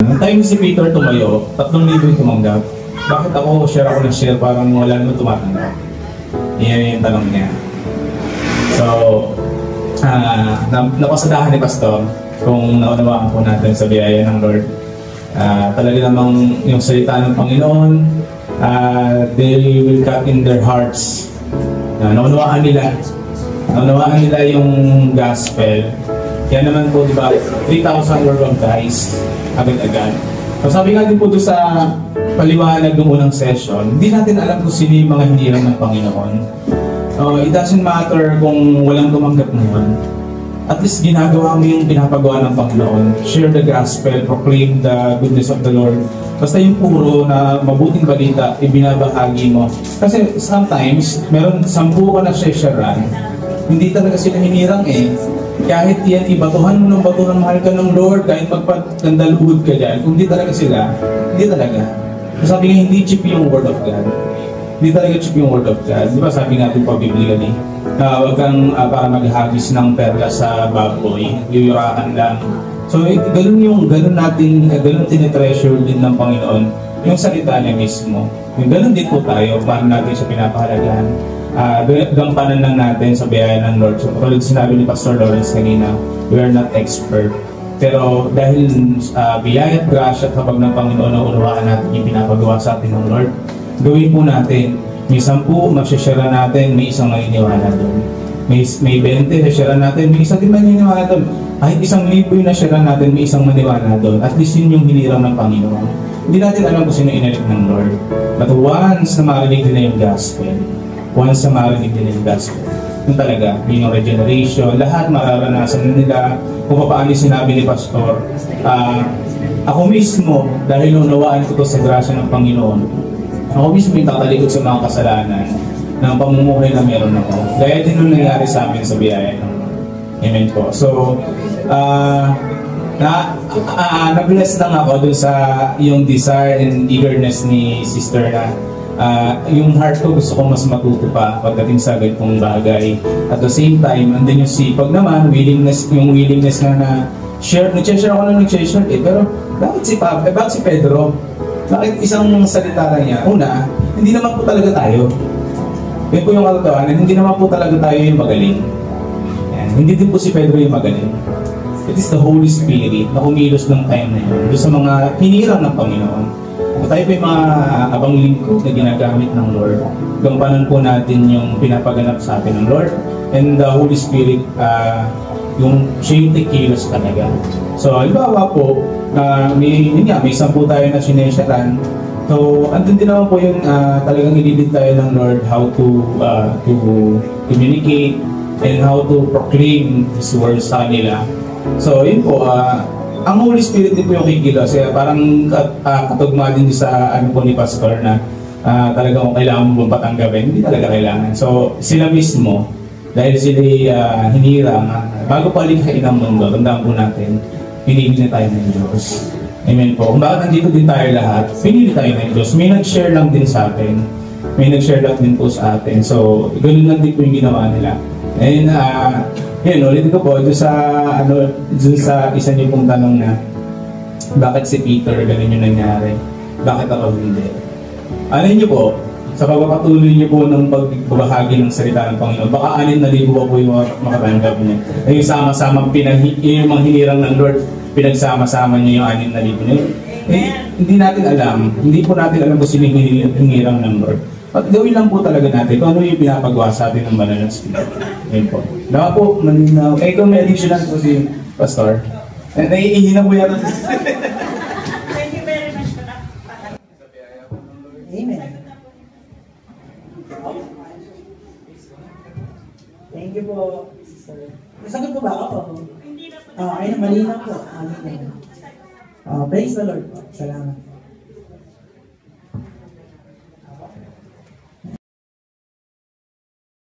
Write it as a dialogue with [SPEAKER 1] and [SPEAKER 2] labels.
[SPEAKER 1] Nung time si Peter tumayo, 3,000 yung tumanggap. Bakit ako share ako ng share parang wala naman tumatanggap? Iyan yung tanong niya. So, napasadahan ni Pastor kung naunawaan po natin sa biyaya ng Lord. Talaga namang yung salita ng Panginoon, they will cut in their hearts. Naunawaan nila yung gospel. Kaya naman po, diba, 3,000 were baptized agad-agad. So sabi nga din po doon sa paliwanag ng unang session, hindi natin alam kung sino yung mga hinirang ng Panginoon. It doesn't matter kung walang tumanggap naman. At least ginagawa mo yung pinapagawa ng Panginoon. Share the gospel, proclaim the goodness of the Lord. Basta yung puro na mabuting balita, ibinabahagi mo. Kasi sometimes, meron 10 ka na sharean, hindi talaga sila hinirang eh. Kahit yan, ibatuhan mo ng batuhan, mahal ka ng Lord, kahit magpagkandaluhod ka dyan, kung hindi talaga sila, hindi talaga. Sabi nga, hindi cheap yung word of God. Hindi talaga cheap yung word of God. Di ba sabi natin pa biblically, na huwag kang para maghagis ng perla sa baboy, yuyurakan lang. So, ganun natin, ganun tinitreasure din ng Panginoon, yung salita niya mismo. Yung ganun din po tayo, paano natin siya pinapahalagahan. Gampanan lang natin sa biyaya ng Lord. So, tulad sinabi ni Pastor Lawrence kanina, we are not expert. Pero dahil biyaya at grasya at habag ng Panginoon na unawaan natin yung pinapagawa sa atin ng Lord, gawin po natin. May 10, masyashare natin, may isang maniniwala doon. May 20, nasyare natin, may isang din maniniwala doon. Kahit 1,000 yung nasyare natin, may isang maniwala doon. At least yun yung hinirang ng Panginoon. Hindi natin alam kung sino inalik ng Lord. But once na marinig nila yung gospel, once na marinig nila yung gospel, yun talaga, yun yung regeneration, lahat mararanasan nila kung paano sinabi ni Pastor. Ako mismo, dahil unawaan ko to sa grasya ng Panginoon, ako mismo yung tatalikod sa mga kasalanan ng pamumuhay na meron ako. Gaya din nung nangyari sa amin sa biyaya ng Amen po. So, na-bless lang ako dun sa yung desire and eagerness ni Sister na yung heart ko gusto ko mas matuto pa pagdating sa ganitong bagay. At the same time, andun yung sipag naman, yung willingness na share. Nag-share ako na nag-share eh. Pero bakit si Pedro? Bakit isang salita lang niya? Una, hindi naman po talaga tayo. Yan po yung katotohanan, hindi naman po talaga tayo yung magaling. Yan. Hindi din po si Pedro yung magaling. It is the Holy Spirit na kumilos ng time na yun doon sa mga hinirang ng Panginoon. At tayo po yung mga abang lingkod na ginagamit ng Lord. Gampanan po natin yung pinapaganap sa atin ng Lord. And the Holy Spirit, yung siya yung tikilos talaga. So, halimbawa po, may 10 tayo na sinesyaran. So, andun din naman po yung talagang ililid tayo ng Lord how to communicate and how to proclaim His words sa kanila. So, yun po, ang Holy Spirit din po yung kikilos. Parang katugma din sa ano po ni Pastor na talagang kailangan mo patanggapin. Hindi talaga kailangan. So, sila mismo, dahil sila hinirang, bago palikhain ang mundo, tandaan po natin, pinili na tayo ng Diyos. Amen po. Kung bakit nandito din tayo lahat, pinili tayo ng Diyos. May nag-share lang din sa atin. May nag-share lang din po sa atin. So, ganun lang din po yung ginawa nila. And, yun, ulit ko po, dun sa isa niyo pong tanong na, bakit si Peter, ganun yung nangyari? Bakit ako hindi? Ano niyo po, sa pagpapatuloy niyo po ng pagbabahagi ng salita ng Panginoon, baka 6,000 po yung makatanggap niyo. Yung sama-samang yung mga hinirang ng Lord, pinagsama-sama niyo yung 6,000 niyo. Hindi natin alam, hindi po natin alam kung sino yung hinirang ng Lord. At gawin lang po talaga natin kung ano yung pinapagawa sa atin ng banal na Espiritu. Ayun po. Nawa po, malinaw. Kung may addiction lang po si Pastor. Naiihina po yata.
[SPEAKER 2] Thank you very much for that.
[SPEAKER 3] Amen. Thank you po. Nasagot po ba ako?
[SPEAKER 2] Hindi na po.
[SPEAKER 3] Ayun, malinaw po. Praise the Lord po. Salamat.